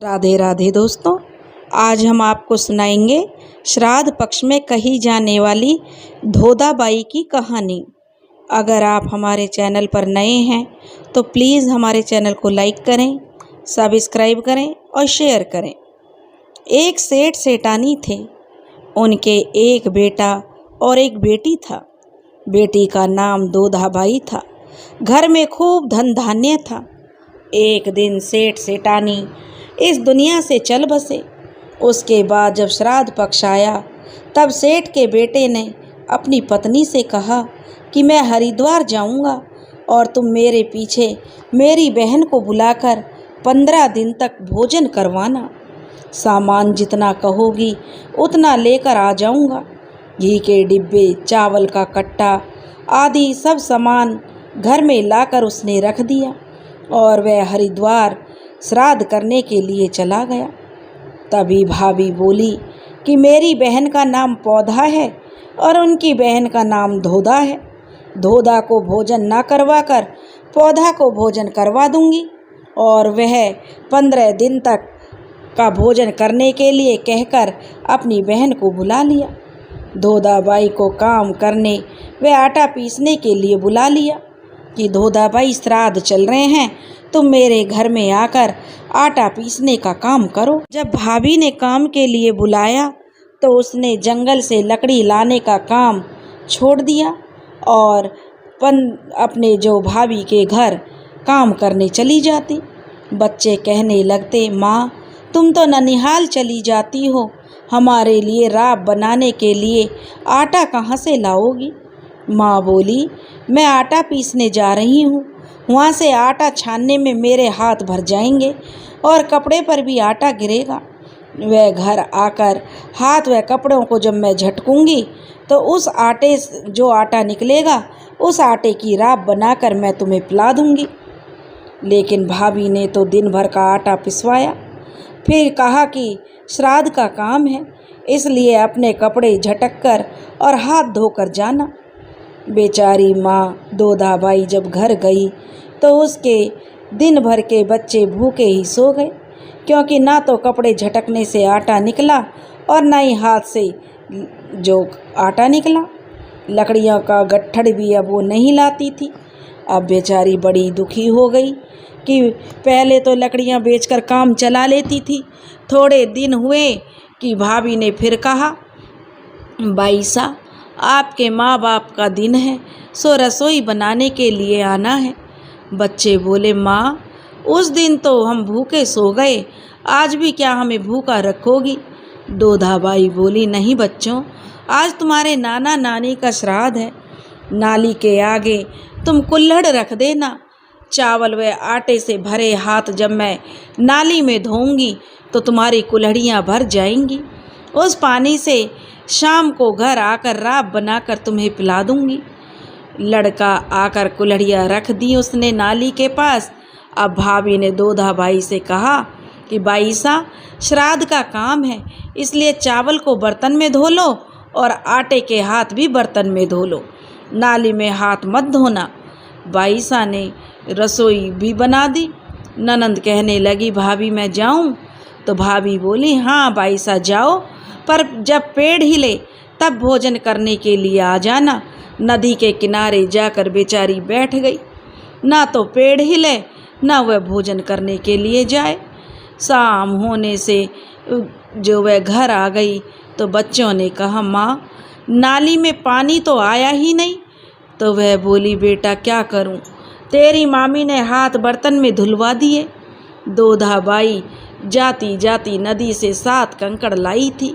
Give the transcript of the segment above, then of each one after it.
राधे राधे दोस्तों, आज हम आपको सुनाएंगे श्राद्ध पक्ष में कही जाने वाली धोधाबाई की कहानी। अगर आप हमारे चैनल पर नए हैं तो प्लीज़ हमारे चैनल को लाइक करें, सब्सक्राइब करें और शेयर करें। एक सेठ सेठानी थे। उनके एक बेटा और एक बेटी था। बेटी का नाम धोधाबाई था। घर में खूब धन धान्य था। एक दिन सेठ सेठानी इस दुनिया से चल बसे। उसके बाद जब श्राद्ध पक्ष आया तब सेठ के बेटे ने अपनी पत्नी से कहा कि मैं हरिद्वार जाऊंगा और तुम मेरे पीछे मेरी बहन को बुलाकर 15 दिन तक भोजन करवाना। सामान जितना कहोगी उतना लेकर आ जाऊंगा। घी के डिब्बे, चावल का कट्टा आदि सब सामान घर में लाकर उसने रख दिया और वह हरिद्वार श्राद्ध करने के लिए चला गया। तभी भाभी बोली कि मेरी बहन का नाम पौधा है और उनकी बहन का नाम धोधा है। धोधा को भोजन ना करवाकर पौधा को भोजन करवा दूंगी। और वह 15 दिन तक का भोजन करने के लिए कहकर अपनी बहन को बुला लिया। धोधाबाई को काम करने व आटा पीसने के लिए बुला लिया कि धोधाबाई श्राद्ध चल रहे हैं, तुम मेरे घर में आकर आटा पीसने का काम करो। जब भाभी ने काम के लिए बुलाया तो उसने जंगल से लकड़ी लाने का काम छोड़ दिया और अपने जो भाभी के घर काम करने चली जाती। बच्चे कहने लगते, माँ तुम तो ननिहाल चली जाती हो, हमारे लिए राब बनाने के लिए आटा कहाँ से लाओगी? माँ बोली, मैं आटा पीसने जा रही हूँ, वहाँ से आटा छानने में मेरे हाथ भर जाएंगे और कपड़े पर भी आटा गिरेगा। वह घर आकर हाथ व कपड़ों को जब मैं झटकूंगी तो उस आटे जो आटा निकलेगा उस आटे की राब बनाकर मैं तुम्हें पिला दूंगी। लेकिन भाभी ने तो दिन भर का आटा पिसवाया। फिर कहा कि श्राद्ध का काम है, इसलिए अपने कपड़े झटक कर और हाथ धोकर जाना। बेचारी माँ धोधाबाई जब घर गई तो उसके दिन भर के बच्चे भूखे ही सो गए, क्योंकि ना तो कपड़े झटकने से आटा निकला और ना ही हाथ से जो आटा निकला। लकड़ियों का गट्ठड़ भी अब वो नहीं लाती थी। अब बेचारी बड़ी दुखी हो गई कि पहले तो लकड़ियाँ बेचकर काम चला लेती थी। थोड़े दिन हुए कि भाभी ने फिर कहा, बाईसा आपके माँ बाप का दिन है, सो रसोई बनाने के लिए आना है। बच्चे बोले, माँ उस दिन तो हम भूखे सो गए, आज भी क्या हमें भूखा रखोगी? धोधाबाई बोली, नहीं बच्चों, आज तुम्हारे नाना नानी का श्राद्ध है। नाली के आगे तुम कुल्हड़ रख देना। चावल व आटे से भरे हाथ जब मैं नाली में धोऊंगी तो तुम्हारी कुल्हड़ियाँ भर जाएंगी। उस पानी से शाम को घर आकर राब बनाकर तुम्हें पिला दूंगी। लड़का आकर कुल्हड़ियाँ रख दी उसने नाली के पास। अब भाभी ने धोधाबाई से कहा कि बाईसा श्राद्ध का काम है, इसलिए चावल को बर्तन में धो लो और आटे के हाथ भी बर्तन में धो लो, नाली में हाथ मत धोना। बाईसा ने रसोई भी बना दी। ननंद कहने लगी, भाभी मैं जाऊं? तो भाभी बोली, हाँ बाईसा जाओ, पर जब पेड़ हिले तब भोजन करने के लिए आ जाना। नदी के किनारे जाकर बेचारी बैठ गई। ना तो पेड़ हिले ना वह भोजन करने के लिए जाए। शाम होने से जो वह घर आ गई तो बच्चों ने कहा, माँ नाली में पानी तो आया ही नहीं। तो वह बोली, बेटा क्या करूं, तेरी मामी ने हाथ बर्तन में धुलवा दिए। धोधाबाई जाती जाती नदी से 7 कंकड़ लाई थी,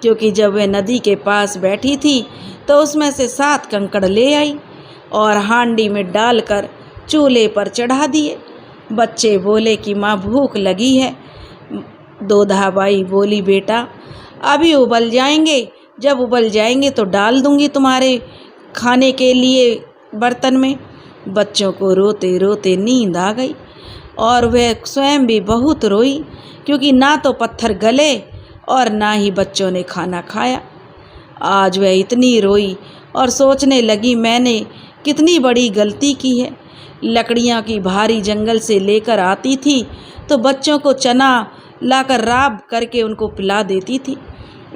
क्योंकि जब वह नदी के पास बैठी थी तो उसमें से 7 कंकड़ ले आई और हांडी में डालकर चूल्हे पर चढ़ा दिए। बच्चे बोले कि माँ भूख लगी है। धोधाबाई बोली, बेटा अभी उबल जाएंगे, जब उबल जाएंगे तो डाल दूंगी तुम्हारे खाने के लिए बर्तन में। बच्चों को रोते रोते नींद आ गई और वह स्वयं भी बहुत रोई, क्योंकि ना तो पत्थर गले और ना ही बच्चों ने खाना खाया। आज वह इतनी रोई और सोचने लगी, मैंने कितनी बड़ी गलती की है। लकड़ियाँ की भारी जंगल से लेकर आती थी तो बच्चों को चना लाकर राब करके उनको पिला देती थी।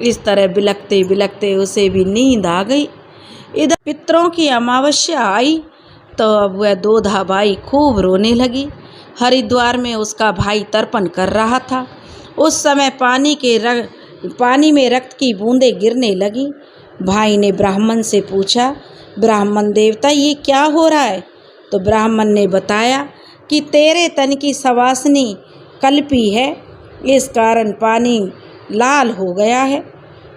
इस तरह बिलखते बिलखते उसे भी नींद आ गई। इधर पितरों की अमावस्या आई तो अब वह दोधा बाई खूब रोने लगी। हरिद्वार में उसका भाई तर्पण कर रहा था। उस समय पानी में रक्त की बूंदें गिरने लगी। भाई ने ब्राह्मण से पूछा, ब्राह्मण देवता ये क्या हो रहा है? तो ब्राह्मण ने बताया कि तेरे तन की सवासनी कल्पी है, इस कारण पानी लाल हो गया है।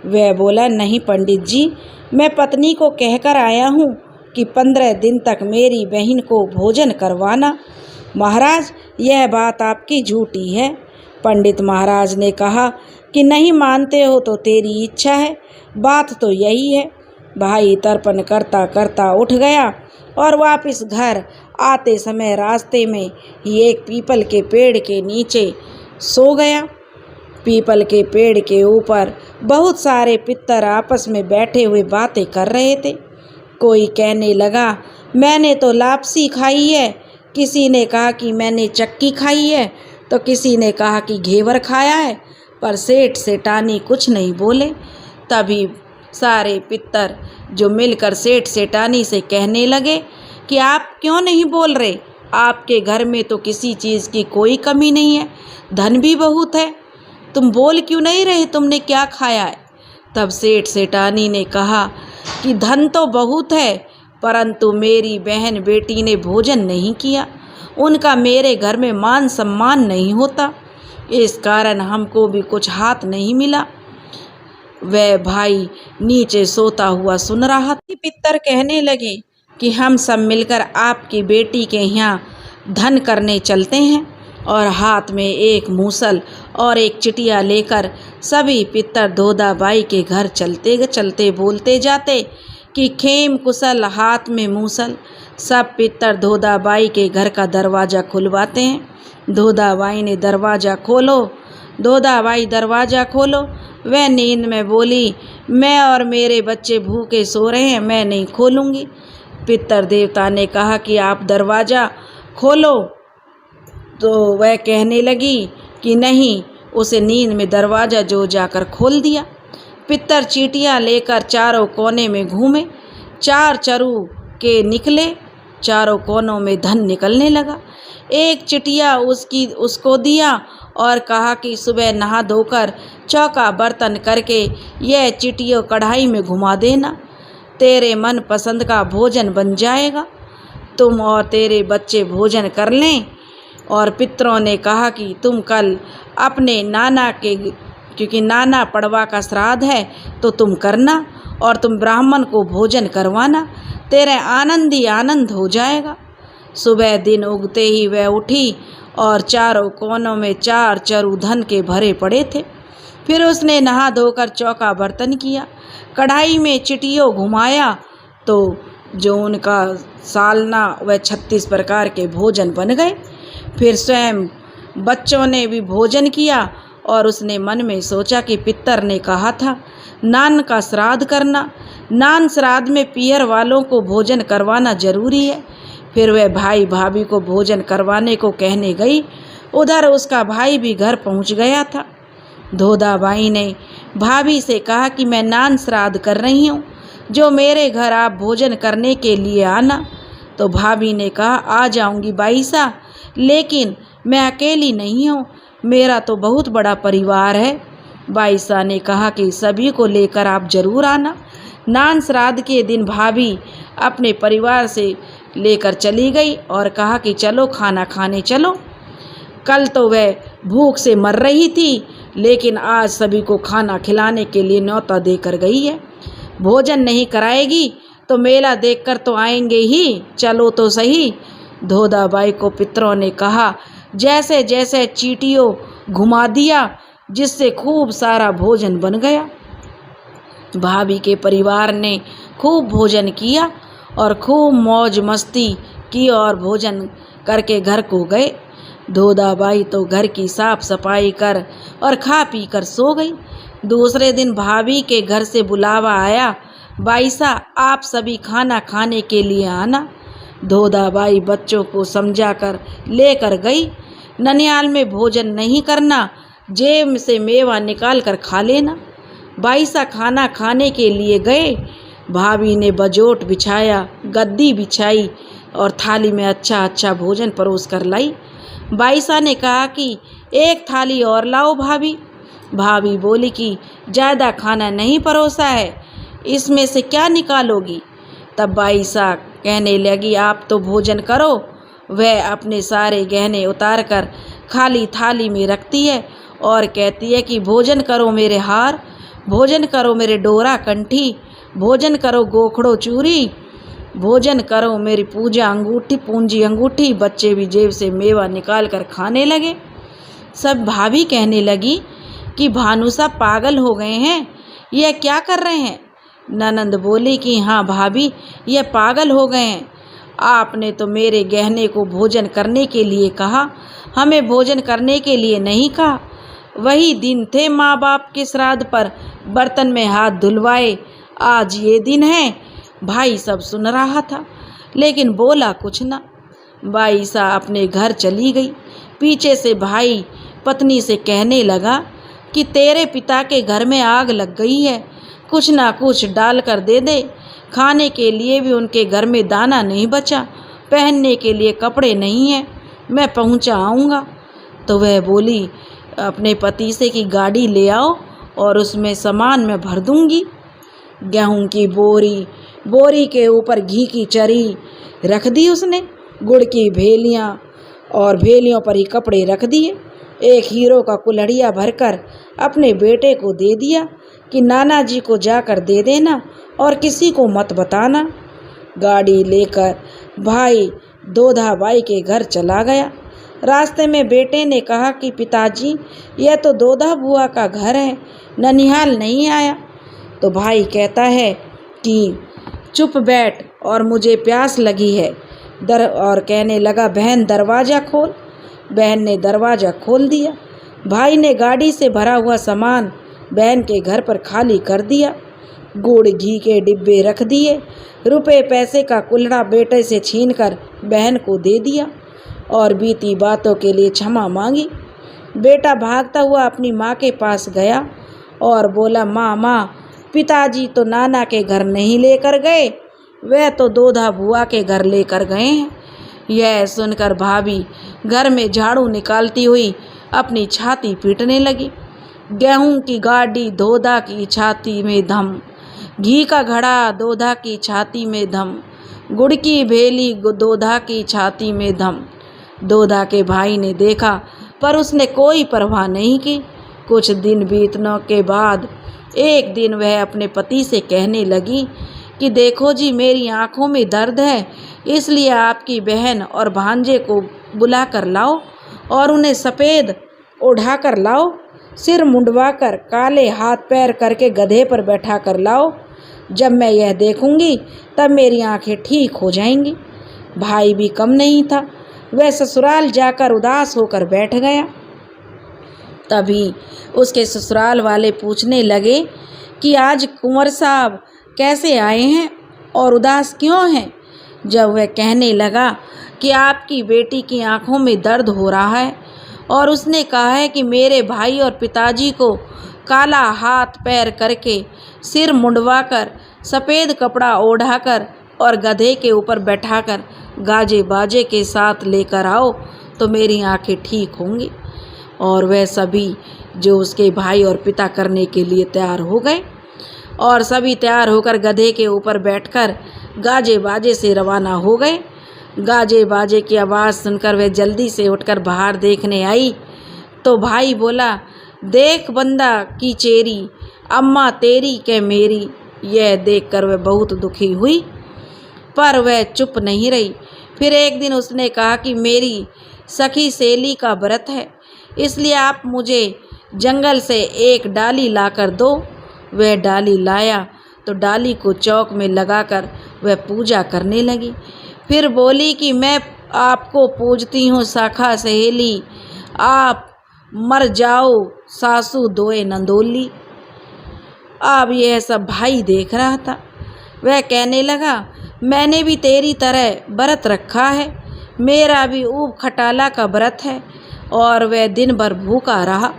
वह बोला, नहीं पंडित जी, मैं पत्नी को कहकर आया हूँ कि 15 दिन तक मेरी बहन को भोजन करवाना। महाराज, यह बात आपकी झूठी है। पंडित महाराज ने कहा कि नहीं मानते हो तो तेरी इच्छा है, बात तो यही है। भाई तर्पण करता करता उठ गया और वापस घर आते समय रास्ते में ही एक पीपल के पेड़ के नीचे सो गया। पीपल के पेड़ के ऊपर बहुत सारे पितर आपस में बैठे हुए बातें कर रहे थे। कोई कहने लगा, मैंने तो लापसी खाई है। किसी ने कहा कि मैंने चक्की खाई है, तो किसी ने कहा कि घेवर खाया है, पर सेठ सेठानी कुछ नहीं बोले। तभी सारे पितर जो मिलकर सेठ सेठानी से कहने लगे कि आप क्यों नहीं बोल रहे? आपके घर में तो किसी चीज़ की कोई कमी नहीं है, धन भी बहुत है, तुम बोल क्यों नहीं रहे? तुमने क्या खाया है? तब सेठ सेठानी ने कहा कि धन तो बहुत है, परंतु मेरी बहन बेटी ने भोजन नहीं किया, उनका मेरे घर में मान सम्मान नहीं होता, इस कारण हमको भी कुछ हाथ नहीं मिला। वह भाई नीचे सोता हुआ सुन रहा था। पितर कहने लगे कि हम सब मिलकर आपकी बेटी के यहाँ धन करने चलते हैं। और हाथ में एक मूसल और एक चिटिया लेकर सभी पितर दोधा बाई के घर चलते चलते बोलते जाते कि खेम कुशल हाथ में मूसल। सब पितर दोधा बाई के घर का दरवाज़ा खुलवाते हैं। दोधा बाई ने दरवाज़ा खोलो, दोधा बाई दरवाज़ा खोलो। वह नींद में बोली, मैं और मेरे बच्चे भूखे सो रहे हैं, मैं नहीं खोलूँगी। पितर देवता ने कहा कि आप दरवाज़ा खोलो, तो वह कहने लगी कि नहीं। उसे नींद में दरवाज़ा जो जाकर खोल दिया। पितर चीटियाँ लेकर चारों कोने में घूमे, 4 चरु के निकले, चारों कोनों में धन निकलने लगा। एक चिटिया उसको दिया और कहा कि सुबह नहा धोकर चौका बर्तन करके यह चिटियों कढ़ाई में घुमा देना, तेरे मन पसंद का भोजन बन जाएगा, तुम और तेरे बच्चे भोजन कर लें। और पितरों ने कहा कि तुम कल अपने नाना के, क्योंकि नाना पड़वा का श्राद्ध है, तो तुम करना और तुम ब्राह्मण को भोजन करवाना, तेरे आनंद ही आनंद हो जाएगा। सुबह दिन उगते ही वह उठी और चारों कोनों में 4 चरु धन के भरे पड़े थे। फिर उसने नहा धोकर चौका बर्तन किया, कढ़ाई में चिटियों घुमाया, तो जो उनका सालना वह 36 प्रकार के भोजन बन गए। फिर स्वयं बच्चों ने भी भोजन किया और उसने मन में सोचा कि पितर ने कहा था नान का श्राद्ध करना, नान श्राद्ध में पियर वालों को भोजन करवाना जरूरी है। फिर वह भाई भाभी को भोजन करवाने को कहने गई। उधर उसका भाई भी घर पहुंच गया था। दोधा बाई ने भाभी से कहा कि मैं नान श्राद्ध कर रही हूँ, जो मेरे घर आप भोजन करने के लिए आना। तो भाभी ने कहा, आ जाऊंगी बाईसा, लेकिन मैं अकेली नहीं हूँ, मेरा तो बहुत बड़ा परिवार है। बाईसा ने कहा कि सभी को लेकर आप जरूर आना। नान श्राद्ध के दिन भाभी अपने परिवार से लेकर चली गई और कहा कि चलो खाना खाने चलो। कल तो वह भूख से मर रही थी, लेकिन आज सभी को खाना खिलाने के लिए न्योता देकर गई है। भोजन नहीं कराएगी तो मेला देखकर तो आएंगे ही, चलो तो सही। दोधा बाई को पितरों ने कहा, जैसे जैसे चीटियों घुमा दिया, जिससे खूब सारा भोजन बन गया। भाभी के परिवार ने खूब भोजन किया और खूब मौज मस्ती की और भोजन करके घर को गए। दोधा बाई तो घर की साफ सफाई कर और खा पी कर सो गई। दूसरे दिन भाभी के घर से बुलावा आया, बाईसा आप सभी खाना खाने के लिए आना। दोधा बाई बच्चों को समझाकर लेकर गई। ननिहाल में भोजन नहीं करना, जेब से मेवा निकाल कर खा लेना। बाईसा खाना खाने के लिए गए। भाभी ने बजोट बिछाया, गद्दी बिछाई और थाली में अच्छा अच्छा भोजन परोस कर लाई। बाईसा ने कहा कि एक थाली और लाओ भाभी। भाभी बोली कि ज़्यादा खाना नहीं परोसा है, इसमें से क्या निकालोगी। तब बाईसा कहने लगी, आप तो भोजन करो। वह अपने सारे गहने उतार कर खाली थाली में रखती है और कहती है कि भोजन करो मेरे हार, भोजन करो मेरे डोरा कंठी, भोजन करो गोखड़ो चूरी, भोजन करो मेरी पूजा अंगूठी पूंजी अंगूठी। बच्चे भी जेब से मेवा निकाल कर खाने लगे। सब भाभी कहने लगी कि भानु साहब पागल हो गए हैं, यह क्या कर रहे हैं। ननंद बोली कि हाँ भाभी, यह पागल हो गए हैं। आपने तो मेरे गहने को भोजन करने के लिए कहा, हमें भोजन करने के लिए नहीं कहा। वही दिन थे माँ बाप के श्राद्ध पर बर्तन में हाथ धुलवाए, आज ये दिन है। भाई सब सुन रहा था लेकिन बोला कुछ ना। बाईसा अपने घर चली गई। पीछे से भाई पत्नी से कहने लगा कि तेरे पिता के घर में आग लग गई है, कुछ ना कुछ डाल कर दे दे। खाने के लिए भी उनके घर में दाना नहीं बचा, पहनने के लिए कपड़े नहीं हैं, मैं पहुंचा आऊँगा। तो वह बोली अपने पति से कि गाड़ी ले आओ और उसमें सामान मैं भर दूंगी। गेहूं की बोरी, बोरी के ऊपर घी की चरी रख दी उसने, गुड़ की भेलियाँ और भेलियों पर ही कपड़े रख दिए। एक हीरो का कुल्हड़िया भरकर अपने बेटे को दे दिया कि नाना जी को जाकर दे देना और किसी को मत बताना। गाड़ी लेकर भाई दोधा बाई के घर चला गया। रास्ते में बेटे ने कहा कि पिताजी, यह तो दोधा बुआ का घर है, ननिहाल नहीं आया। तो भाई कहता है कि चुप बैठ और मुझे प्यास लगी है। और कहने लगा, बहन दरवाज़ा खोल। बहन ने दरवाज़ा खोल दिया। भाई ने गाड़ी से भरा हुआ सामान बहन के घर पर खाली कर दिया। गुड़ घी के डिब्बे रख दिए। रुपए पैसे का कुल्हड़ा बेटे से छीनकर बहन को दे दिया और बीती बातों के लिए क्षमा मांगी। बेटा भागता हुआ अपनी माँ के पास गया और बोला, माँ, पिताजी तो नाना के घर नहीं लेकर गए, वह तो दोधा बुआ के घर लेकर गए हैं। यह सुनकर भाभी घर में झाड़ू निकालती हुई अपनी छाती पीटने लगी। गेहूं की गाड़ी दोधा की छाती में धम, घी का घड़ा दोधा की छाती में धम, गुड़ की भेली दोधा की छाती में धम। दोधा के भाई ने देखा पर उसने कोई परवाह नहीं की। कुछ दिन बीतने के बाद एक दिन वह अपने पति से कहने लगी कि देखो जी, मेरी आंखों में दर्द है, इसलिए आपकी बहन और भांजे को बुला कर लाओ और उन्हें सफ़ेद ओढ़ा कर लाओ, सिर मुंडवा कर काले हाथ पैर करके गधे पर बैठा कर लाओ। जब मैं यह देखूंगी तब मेरी आंखें ठीक हो जाएंगी। भाई भी कम नहीं था, वह ससुराल जाकर उदास होकर बैठ गया। तभी उसके ससुराल वाले पूछने लगे कि आज कुंवर साहब कैसे आए हैं और उदास क्यों हैं। जब वह कहने लगा कि आपकी बेटी की आंखों में दर्द हो रहा है और उसने कहा है कि मेरे भाई और पिताजी को काला हाथ पैर करके सिर मुंडवाकर सफ़ेद कपड़ा ओढ़ाकर और गधे के ऊपर बैठाकर गाजे बाजे के साथ लेकर आओ तो मेरी आंखें ठीक होंगी। और वह सभी जो उसके भाई और पिता करने के लिए तैयार हो गए और सभी तैयार होकर गधे के ऊपर बैठकर गाजे बाजे से रवाना हो गए। गाजे बाजे की आवाज़ सुनकर वह जल्दी से उठकर बाहर देखने आई तो भाई बोला, देख बंदा की चेरी, अम्मा तेरी के मेरी। यह देखकर वह बहुत दुखी हुई पर वह चुप नहीं रही। फिर एक दिन उसने कहा कि मेरी सखी सेली का व्रत है, इसलिए आप मुझे जंगल से एक डाली लाकर दो। वह डाली लाया तो डाली को चौक में लगाकर वह पूजा करने लगी। फिर बोली कि मैं आपको पूजती हूँ शाखा सहेली, आप मर जाओ सासू दोए नंदोली। अब यह सब भाई देख रहा था। वह कहने लगा, मैंने भी तेरी तरह व्रत रखा है, मेरा भी ऊब खटाला का व्रत है। और वह दिन भर भूखा रहा।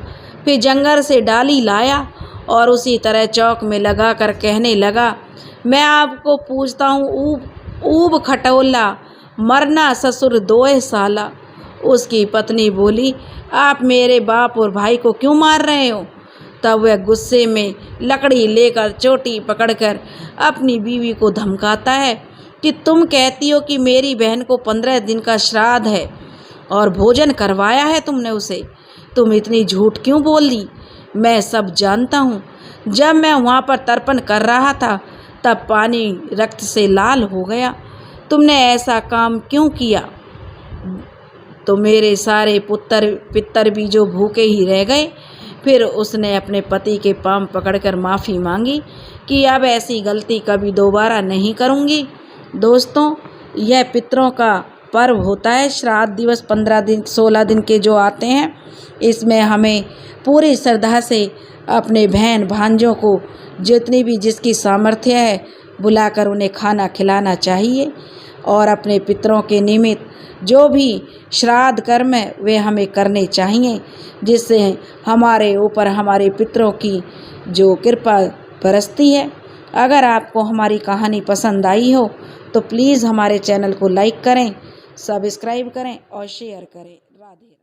फिर जंगल से डाली लाया और उसी तरह चौक में लगा कर कहने लगा, मैं आपको पूछता हूँ, ऊब ऊब खटोला, मरना ससुर दोए साला। उसकी पत्नी बोली, आप मेरे बाप और भाई को क्यों मार रहे हो? तब वह गुस्से में लकड़ी लेकर चोटी पकड़कर अपनी बीवी को धमकाता है कि तुम कहती हो कि मेरी बहन को 15 दिन का श्राद्ध है और भोजन करवाया है तुमने उसे, तुम इतनी झूठ क्यों बोली? मैं सब जानता हूँ। जब मैं वहाँ पर तर्पण कर रहा था तब पानी रक्त से लाल हो गया। तुमने ऐसा काम क्यों किया? तो मेरे सारे पितर भी जो भूखे ही रह गए। फिर उसने अपने पति के पांव पकड़कर माफ़ी मांगी कि अब ऐसी गलती कभी दोबारा नहीं करूँगी। दोस्तों, यह पितरों का पर्व होता है। श्राद्ध दिवस 15 दिन 16 दिन के जो आते हैं, इसमें हमें पूरी श्रद्धा से अपने बहन भांजों को जितनी भी जिसकी सामर्थ्य है बुलाकर उन्हें खाना खिलाना चाहिए और अपने पितरों के निमित्त जो भी श्राद्ध कर्म है वे हमें करने चाहिए, जिससे हमारे ऊपर हमारे पितरों की जो कृपा बरसती है। अगर आपको हमारी कहानी पसंद आई हो तो प्लीज़ हमारे चैनल को लाइक करें, सब्सक्राइब करें और शेयर करें। राधे।